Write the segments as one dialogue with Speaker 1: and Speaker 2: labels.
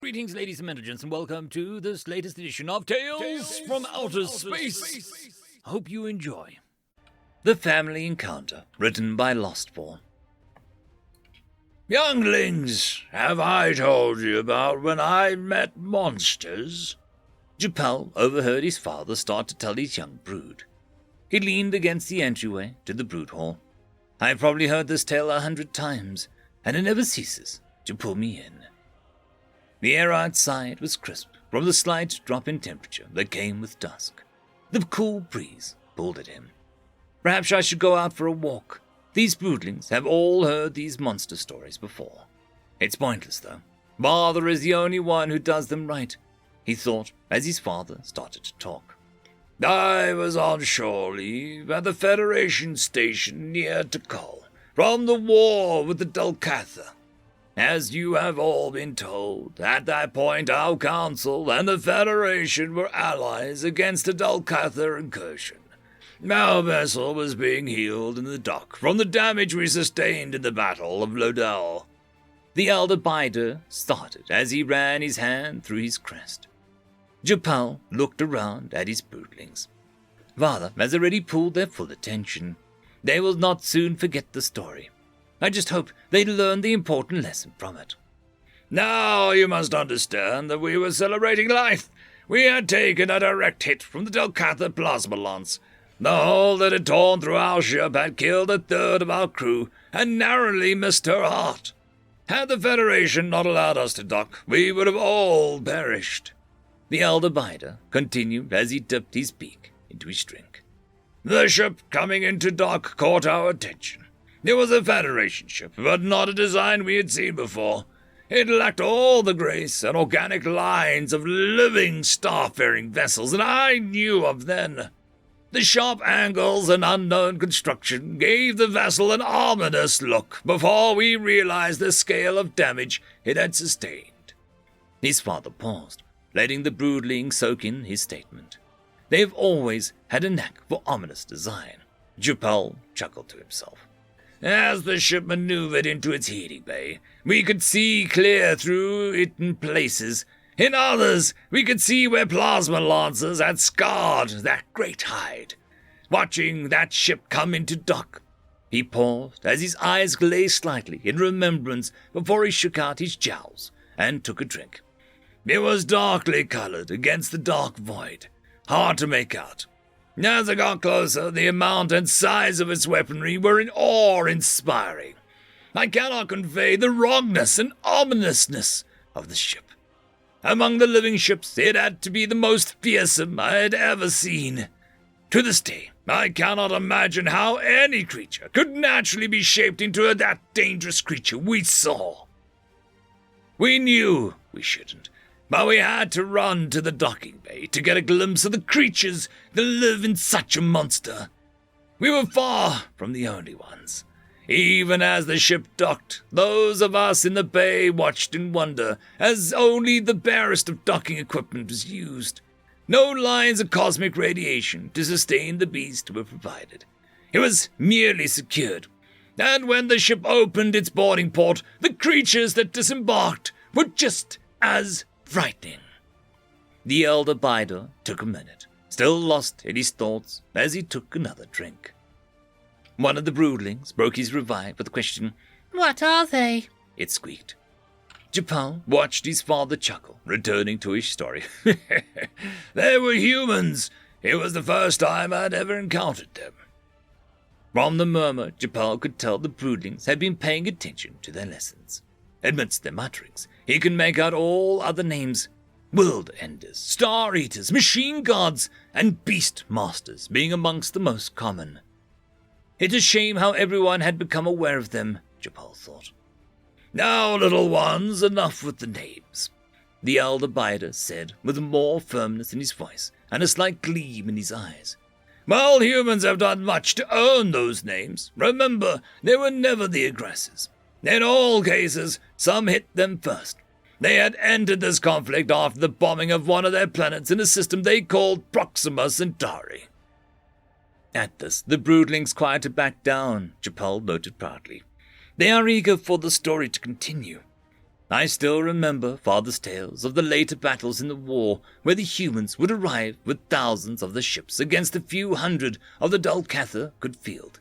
Speaker 1: Greetings, ladies and gentlemen, and welcome to this latest edition of Tales from Outer Space. I hope you enjoy. The Family Encounter, written by Lostborn.
Speaker 2: Younglings, have I told you about when I met monsters?
Speaker 1: Japal overheard his father start to tell his young brood. He leaned against the entryway to the brood hall. I've probably heard this tale 100 times, and it never ceases to pull me in. The air outside was crisp from the slight drop in temperature that came with dusk. The cool breeze pulled at him. Perhaps I should go out for a walk. These broodlings have all heard these monster stories before. It's pointless, though. Father is the only one who does them right, he thought as his father started to talk.
Speaker 2: I was on shore leave at the Federation station near Tikal from the war with the Dulcatha. As you have all been told, at that point our Council and the Federation were allies against the Dulcatha incursion. Our vessel was being healed in the dock from the damage we sustained in the Battle of Lodell.
Speaker 1: The elder Bider started as he ran his hand through his crest. Japal looked around at his broodlings. Father has already pulled their full attention. They will not soon forget the story. I just hope they learn the important lesson from it.
Speaker 2: Now you must understand that we were celebrating life. We had taken a direct hit from the Dulcatha plasma lance. The hole that had torn through our ship had killed a third of our crew and narrowly missed her heart. Had the Federation not allowed us to dock, we would have all perished.
Speaker 1: The elder Bider continued as he dipped his beak into his drink.
Speaker 2: The ship coming into dock caught our attention. It was a Federation ship, but not a design we had seen before. It lacked all the grace and organic lines of living starfaring vessels that I knew of then. The sharp angles and unknown construction gave the vessel an ominous look before we realized the scale of damage it had sustained.
Speaker 1: His father paused, letting the broodling soak in his statement. They've always had a knack for ominous design. Japal chuckled to himself.
Speaker 2: As the ship maneuvered into its heating bay, we could see clear through it in places. In others, we could see where plasma lancers had scarred that great hide. Watching that ship come into dock,
Speaker 1: he paused as his eyes glazed slightly in remembrance before he shook out his jowls and took a drink.
Speaker 2: It was darkly colored against the dark void, hard to make out. As I got closer, the amount and size of its weaponry were awe-inspiring. I cannot convey the wrongness and ominousness of the ship. Among the living ships, it had to be the most fearsome I had ever seen. To this day, I cannot imagine how any creature could naturally be shaped into that dangerous creature we saw. We knew we shouldn't, but we had to run to the docking bay to get a glimpse of the creatures that live in such a monster. We were far from the only ones. Even as the ship docked, those of us in the bay watched in wonder as only the barest of docking equipment was used. No lines of cosmic radiation to sustain the beast were provided. It was merely secured. And when the ship opened its boarding port, the creatures that disembarked were just as frightening.
Speaker 1: The elder Bider took a minute, still lost in his thoughts as he took another drink. One of the broodlings broke his revive with the question,
Speaker 3: "What are they?"
Speaker 1: it squeaked. Japal watched his father chuckle, returning to his story.
Speaker 2: They were humans. It was the first time I'd ever encountered them.
Speaker 1: From the murmur, Japal could tell the broodlings had been paying attention to their lessons. Amidst their mutterings, he could make out all other names: world enders, star eaters, machine gods, and beast masters being amongst the most common. It's a shame how everyone had become aware of them, Japal thought.
Speaker 2: Now, little ones, enough with the names,
Speaker 1: the elder Bider said with more firmness in his voice and a slight gleam in his eyes.
Speaker 2: While humans have done much to earn those names, remember, they were never the aggressors. In all cases, some hit them first. They had entered this conflict after the bombing of one of their planets in a system they called Proxima Centauri.
Speaker 1: At this, the broodlings quieted back down, Japal noted proudly. They are eager for the story to continue. I still remember father's tales of the later battles in the war where the humans would arrive with thousands of the ships against a few hundred of the Dulcatha could field.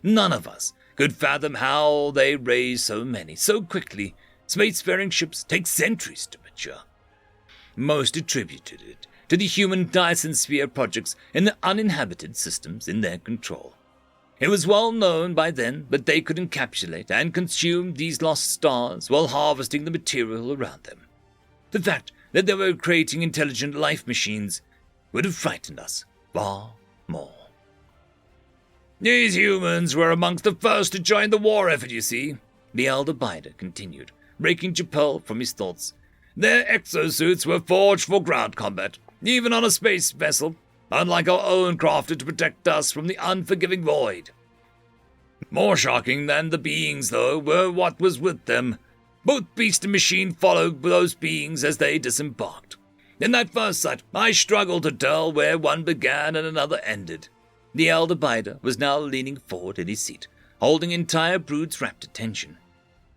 Speaker 1: None of us could fathom how they raised so many so quickly. Spacefaring ships take centuries to mature. Most attributed it to the human Dyson Sphere projects in the uninhabited systems in their control. It was well known by then that they could encapsulate and consume these lost stars while harvesting the material around them. The fact that they were creating intelligent life machines would have frightened us far more.
Speaker 2: These humans were amongst the first to join the war effort, you see,
Speaker 1: the elder Bida continued, breaking Japel from his thoughts.
Speaker 2: Their exosuits were forged for ground combat, even on a space vessel, unlike our own crafted to protect us from the unforgiving void. More shocking than the beings, though, were what was with them. Both beast and machine followed those beings as they disembarked. In that first sight, I struggled to tell where one began and another ended.
Speaker 1: The elder Bida was now leaning forward in his seat, holding entire brood's rapt attention.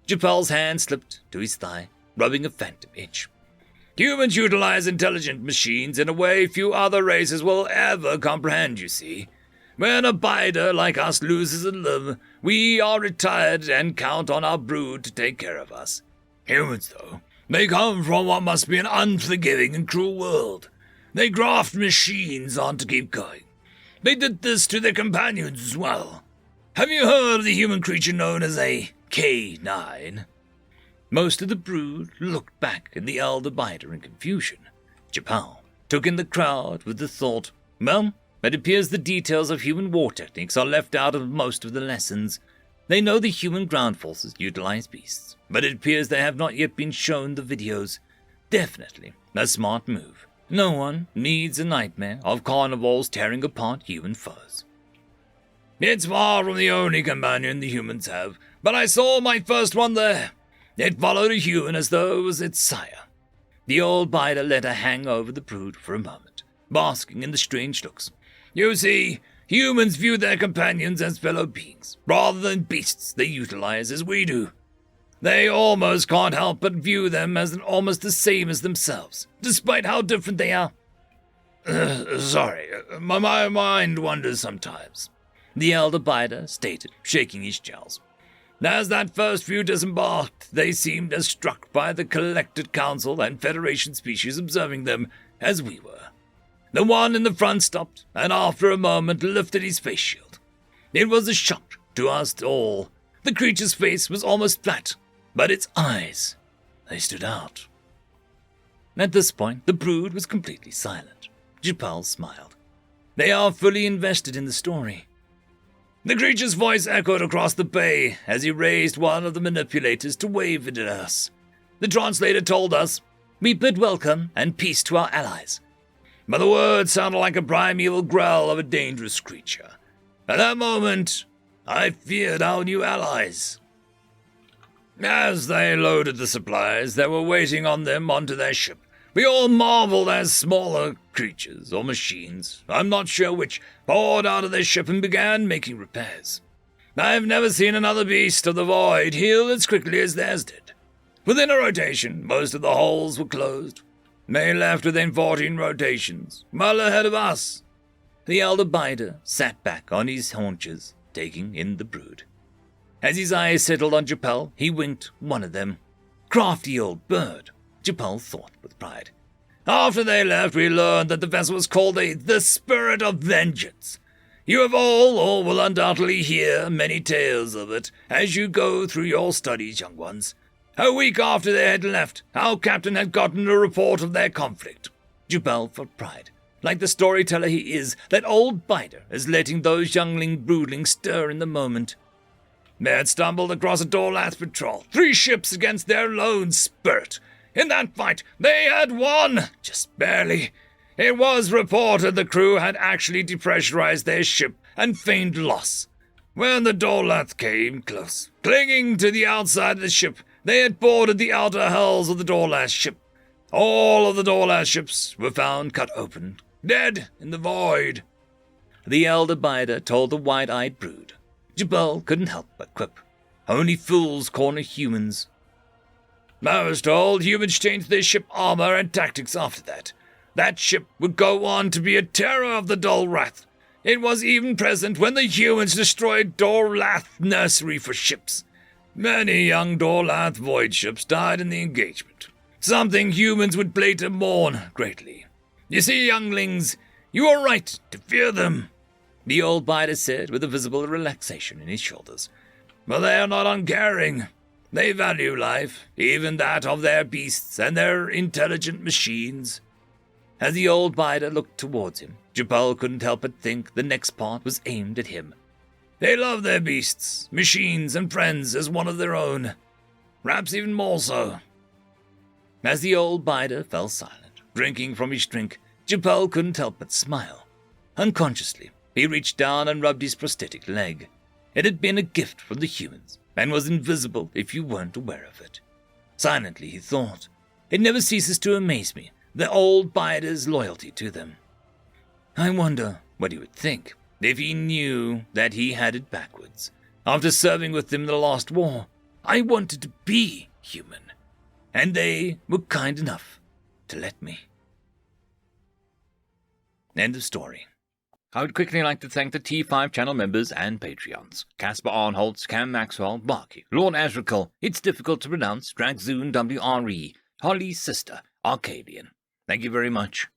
Speaker 1: Japel's hand slipped to his thigh, rubbing a phantom itch.
Speaker 2: Humans utilize intelligent machines in a way few other races will ever comprehend, you see. When a Bida like us loses a limb, we are retired and count on our brood to take care of us. Humans, though, they come from what must be an unforgiving and cruel world. They graft machines on to keep going. They did this to their companions as well. Have you heard of the human creature known as a K9?
Speaker 1: Most of the brood looked back at the elder Bida in confusion. Japal took in the crowd with the thought, well, it appears the details of human war techniques are left out of most of the lessons. They know the human ground forces utilize beasts, but it appears they have not yet been shown the videos. Definitely a smart move. No one needs a nightmare of carnivores tearing apart human foes.
Speaker 2: It's far from the only companion the humans have, but I saw my first one there. It followed a human as though it was its sire.
Speaker 1: The old Bida let her hang over the brood for a moment, basking in the strange looks.
Speaker 2: You see, humans view their companions as fellow beings, rather than beasts they utilize as we do. They almost can't help but view them as almost the same as themselves, despite how different they are. Sorry, my mind wanders sometimes,
Speaker 1: the elder Bida stated, shaking his jowls.
Speaker 2: As that first few disembarked, they seemed as struck by the collected council and Federation species observing them as we were. The one in the front stopped, and after a moment lifted his face shield. It was a shock to us all. The creature's face was almost flat, but its eyes, they stood out.
Speaker 1: At this point, the brood was completely silent. Japal smiled. They are fully invested in the story.
Speaker 2: The creature's voice echoed across the bay as he raised one of the manipulators to wave it at us. The translator told us,
Speaker 1: we bid welcome and peace to our allies.
Speaker 2: But the words sounded like a primeval growl of a dangerous creature. At that moment, I feared our new allies. As they loaded the supplies that were waiting on them onto their ship, we all marveled as smaller creatures or machines, I'm not sure which, poured out of their ship and began making repairs. I've never seen another beast of the void heal as quickly as theirs did. Within a rotation, most of the holes were closed. They left within 14 rotations, well ahead of us.
Speaker 1: The elder Bida sat back on his haunches, taking in the brood. As his eyes settled on Japal, he winked one of them. Crafty old bird, Japal thought with pride.
Speaker 2: After they left, we learned that the vessel was called the Spirit of Vengeance. You have all, or will undoubtedly hear, many tales of it as you go through your studies, young ones. A week after they had left, our captain had gotten a report of their conflict.
Speaker 1: Japal felt pride. Like the storyteller he is, that old Bida is letting those youngling broodlings stir in the moment.
Speaker 2: They had stumbled across a Dorlath patrol, 3 ships against their lone spirit. In that fight, they had won, just barely. It was reported the crew had actually depressurized their ship and feigned loss. When the Dorlath came close, clinging to the outside of the ship, they had boarded the outer hulls of the Dorlath ship. All of the Dorlath ships were found cut open, dead in the void.
Speaker 1: The elder Bida told the wide-eyed brood. Japal couldn't help but quip. Only fools corner humans.
Speaker 2: I was told humans changed their ship armor and tactics after that. That ship would go on to be a terror of the Dolrath. It was even present when the humans destroyed Dorlath nursery for ships. Many young Dorlath void ships died in the engagement, something humans would later mourn greatly. You see, younglings, you are right to fear them, the old biter said with a visible relaxation in his shoulders. But they are not uncaring. They value life, even that of their beasts and their intelligent machines. As the old biter looked towards him, Japal couldn't help but think the next part was aimed at him. They love their beasts, machines, and friends as one of their own. Perhaps even more so. As the old biter fell silent, drinking from his drink, Japal couldn't help but smile. Unconsciously, he reached down and rubbed his prosthetic leg. It had been a gift from the humans, and was invisible if you weren't aware of it. Silently, he thought, it never ceases to amaze me, the old biter's loyalty to them. I wonder what he would think if he knew that he had it backwards. After serving with them in the last war, I wanted to be human, and they were kind enough to let me. End of story.
Speaker 1: I would quickly like to thank the T5 channel members and Patreons. Caspar Arnholtz, Cam Maxwell, Barky, Lord Azrakal, It's Difficult to Pronounce, Dragzoon WRE, Holly's Sister, Arcadian. Thank you very much.